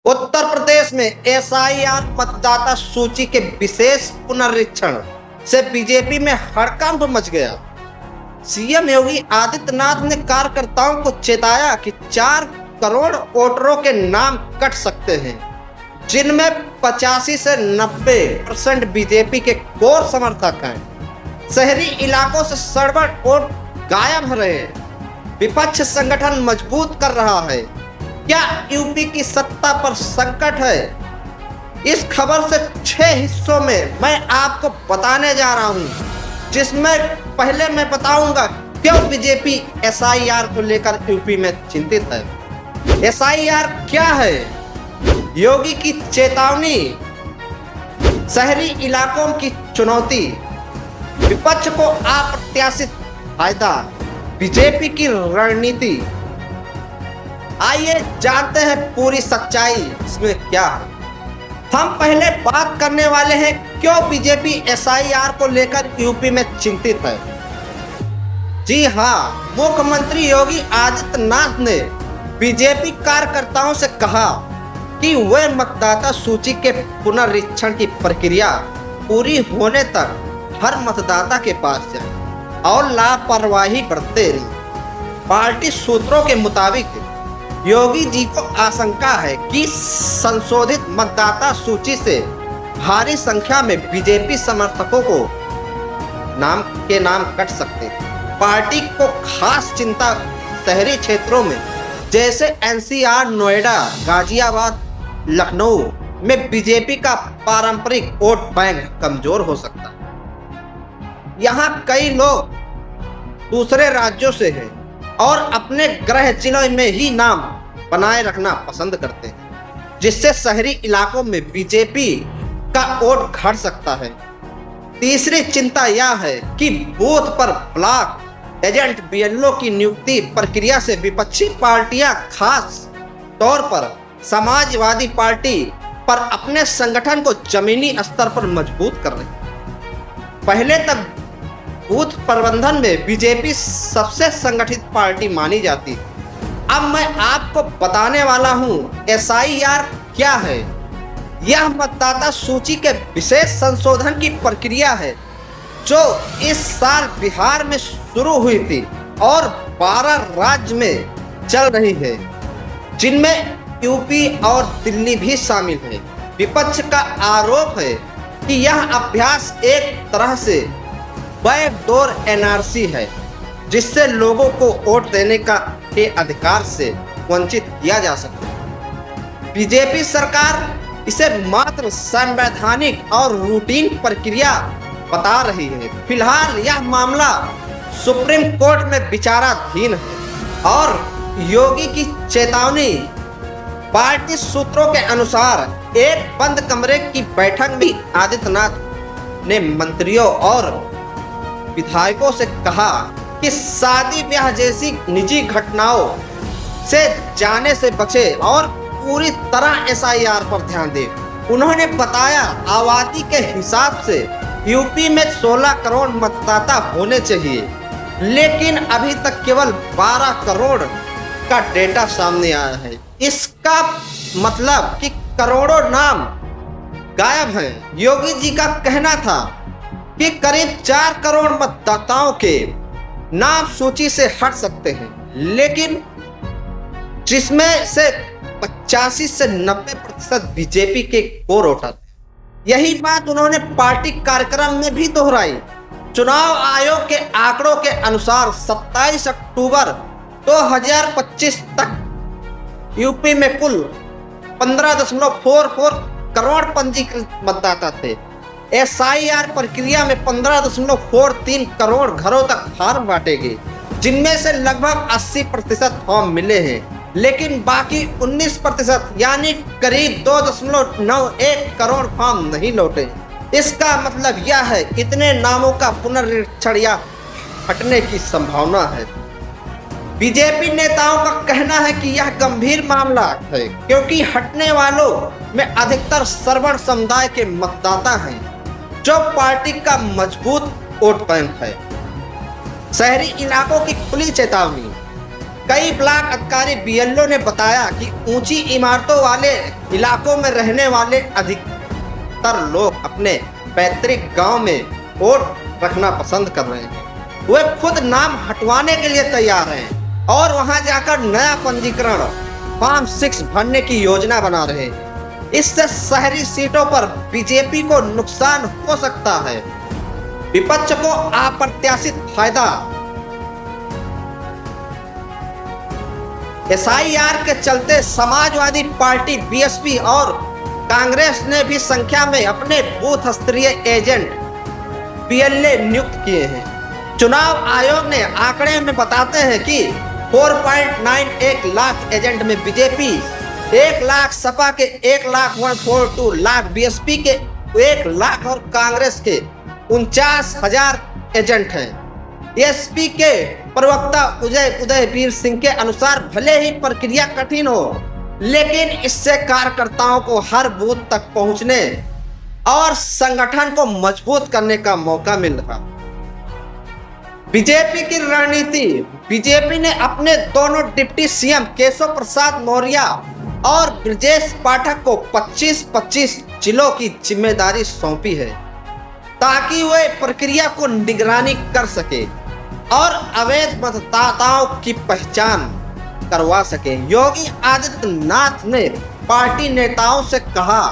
उत्तर प्रदेश में एसआईआर मतदाता सूची के विशेष पुनरीक्षण से बीजेपी में हड़कंप मच गया। सीएम योगी आदित्यनाथ ने कार्यकर्ताओं को चेताया कि 4 करोड़ वोटरों के नाम कट सकते हैं, जिनमें 85 से 90% बीजेपी के कोर समर्थक हैं। शहरी इलाकों से सड़बड़ वोट गायब हो रहे हैं। विपक्ष संगठन मजबूत कर रहा है। क्या यूपी की सत्ता पर संकट है? इस खबर से 6 हिस्सों में मैं आपको बताने जा रहा हूं, जिसमें पहले मैं बताऊंगा क्यों बीजेपी एसआईआर को लेकर यूपी में चिंतित है। एसआईआर क्या है? योगी की चेतावनी, शहरी इलाकों की चुनौती, विपक्ष को अप्रत्याशित फायदा, बीजेपी की रणनीति। आइए जानते हैं पूरी सच्चाई इसमें क्या है। हम पहले बात करने वाले हैं क्यों बीजेपी एसआईआर को लेकर यूपी में चिंतित है। जी हाँ, मुख्यमंत्री योगी आदित्यनाथ ने बीजेपी कार्यकर्ताओं से कहा कि वे मतदाता सूची के पुनरीक्षण की प्रक्रिया पूरी होने तक हर मतदाता के पास जाए और लापरवाही बरते नहीं। पार्टी सूत्रों के मुताबिक योगी जी को आशंका है कि संशोधित मतदाता सूची से भारी संख्या में बीजेपी समर्थकों को नाम कट सकते हैं। पार्टी को खास चिंता शहरी क्षेत्रों में जैसे एनसीआर, नोएडा, गाजियाबाद, लखनऊ में बीजेपी का पारंपरिक वोट बैंक कमजोर हो सकता है। यहाँ कई लोग दूसरे राज्यों से हैं और अपने गृह जिलों में ही नाम बनाए रखना पसंद करते हैं, जिससे शहरी इलाकों में बीजेपी का वोट घट सकता है। तीसरी चिंता यह है कि बूथ पर ब्लॉक एजेंट बीएलओ की नियुक्ति प्रक्रिया से विपक्षी पार्टियां, खास तौर पर समाजवादी पार्टी पर अपने संगठन को जमीनी स्तर पर मजबूत कर रही है। पहले तक बूथ प्रबंधन में बीजेपी सबसे संगठित पार्टी मानी जाती है। अब मैं आपको बताने वाला हूं एसआईआर क्या है। यह मतदाता सूची के विशेष संशोधन की प्रक्रिया है जो इस साल बिहार में शुरू हुई थी और 12 राज्य में चल रही है, जिनमें यूपी और दिल्ली भी शामिल है। विपक्ष का आरोप है कि यह अभ्यास एक तरह से बैकडोर एनआरसी है, जिससे लोगों को वोट देने के अधिकार से वंचित किया जा सकता है। बीजेपी सरकार इसे मात्र संवैधानिक और रूटीन प्रक्रिया बता रही है। फिलहाल यह मामला सुप्रीम कोर्ट में विचाराधीन है और योगी की चेतावनी। पार्टी सूत्रों के अनुसार एक बंद कमरे की बैठक में आदित्यनाथ ने मंत्रियों और विधायकों से कहा कि शादी ब्याह जैसी निजी घटनाओं से जाने से बचे और पूरी तरह एसआईआर पर ध्यान दें। उन्होंने बताया आबादी के हिसाब से यूपी में 16 करोड़ मतदाता होने चाहिए, लेकिन अभी तक केवल 12 करोड़ का डेटा सामने आया है। इसका मतलब कि करोड़ों नाम गायब हैं। योगी जी का कहना था कि करीब 4 करोड़ मतदाताओं के नाम सूची से हट सकते हैं, लेकिन जिसमें से 85 से 90% बीजेपी के कोर वोटर। यही बात उन्होंने पार्टी कार्यक्रम में भी दोहराई। चुनाव आयोग के आंकड़ों के अनुसार 27 अक्टूबर 2025 तक यूपी में कुल 15.44 करोड़ पंजीकृत मतदाता थे। एसआईआर प्रक्रिया में 15.43 करोड़ घरों तक फॉर्म बांटे गए, जिनमें से लगभग 80% फॉर्म मिले हैं, लेकिन बाकी 19% यानी करीब 2.91 करोड़ फॉर्म नहीं लौटे। इसका मतलब यह है इतने नामों का पुनरीक्षण या हटने की संभावना है। बीजेपी नेताओं का कहना है कि यह गंभीर मामला है, क्योंकि हटने वालों में अधिकतर सर्वण समुदाय के मतदाता हैं, जो पार्टी का मजबूत वोट बैंक है। शहरी इलाकों की खुली चेतावनी। कई ब्लॉक अधिकारी बीएलओ ने बताया कि ऊंची इमारतों वाले इलाकों में रहने वाले अधिकतर लोग अपने पैतृक गांव में वोट रखना पसंद कर रहे हैं। वे खुद नाम हटवाने के लिए तैयार हैं और वहां जाकर नया पंजीकरण फॉर्म 6 भरने की योजना बना रहे हैं। इससे शहरी सीटों पर बीजेपी को नुकसान हो सकता है। विपक्ष को अप्रत्याशित फायदा। एसआईआर के चलते समाजवादी पार्टी बीएसपी और कांग्रेस ने भी संख्या में अपने बूथ स्तरीय एजेंट बीएलए नियुक्त किए हैं। चुनाव आयोग ने आंकड़े में बताते हैं कि 4.91 लाख एजेंट में बीजेपी 1 लाख, सपा के 1,142 लाख, बीएसपी के 1 लाख और कांग्रेस के 49,000 एजेंट हैं। एसपी के प्रवक्ता उदयवीर सिंह के अनुसार भले ही प्रक्रिया कठिन हो, लेकिन इससे कार्यकर्ताओं को हर बूथ तक पहुंचने और संगठन को मजबूत करने का मौका मिल रहा। बीजेपी की रणनीति। बीजेपी ने अपने दोनों डिप्टी सीएम केशव प्रसाद मौर्य और ब्रजेश पाठक को 25-25 जिलों की जिम्मेदारी सौंपी है ताकि वे प्रक्रिया को निगरानी कर सके और अवैध मतदाताओं की पहचान करवा सके। योगी आदित्यनाथ ने पार्टी नेताओं से कहा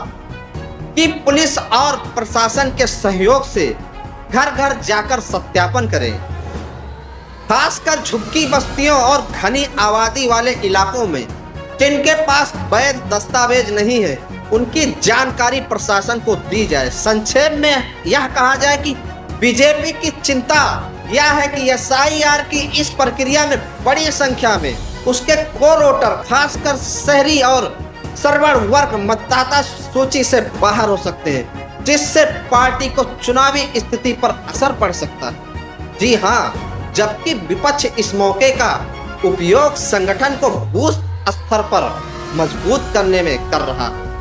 कि पुलिस और प्रशासन के सहयोग से घर घर जाकर सत्यापन करें। खासकर झुग्गी बस्तियों और घनी आबादी वाले इलाकों में जिनके पास वैध दस्तावेज नहीं है, उनकी जानकारी प्रशासन को दी जाए। संक्षेप में यह कहा जाए कि बीजेपी की चिंता यह है कि एसआईआर की इस प्रक्रिया में बड़ी संख्या में उसके कोर वोटर, खासकर शहरी और सर्वर्ण वर्ग मतदाता सूची से बाहर हो सकते हैं, जिससे पार्टी को चुनावी स्थिति पर असर पड़ सकता है। जी हाँ, जबकि विपक्ष इस मौके का उपयोग संगठन को बूथ स्तर पर मजबूत करने में कर रहा है।